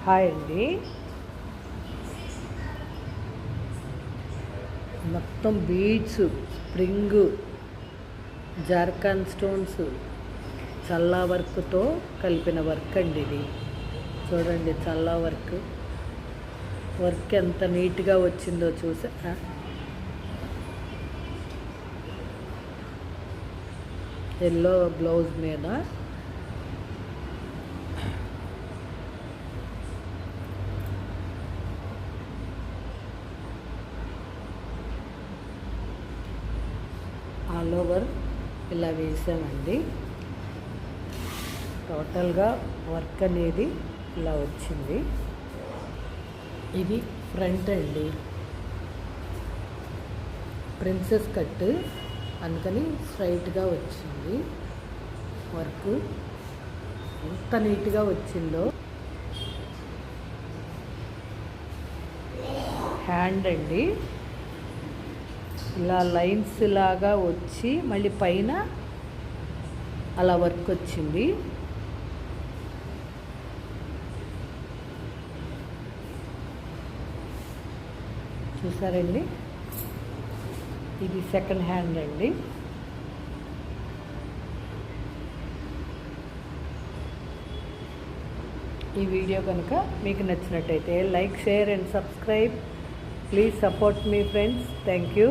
Hi అండి. మొత్తం beads, spring, జార్ఖాన్ stones, చల్లా వర్క్తో కలిపిన వర్క్ అండి ఇది. చూడండి, చల్లా వర్క్ ఎంత నీట్గా వచ్చిందో చూసా. ఎల్లో బ్లౌజ్ మీద ఆల్ ఓవర్ ఇలా వేసామండి. టోటల్గా వర్క్ అనేది ఇలా వచ్చింది. ఇది ఫ్రంట్ అండి, ప్రిన్సెస్ కట్, అందుకని స్ట్రైట్గా వచ్చింది వర్క్. ఎంత నీట్గా వచ్చిందో. హ్యాండ్ అండి, ఇలా లైన్స్ లాగా వచ్చి మళ్ళీ పైన అలా వర్క్ వచ్చింది. చూసారండి, ఇది సెకండ్ హ్యాండ్ అండి. ఈ వీడియో కనుక మీకు నచ్చినట్టయితే like, share and subscribe. Please support me friends. Thank you.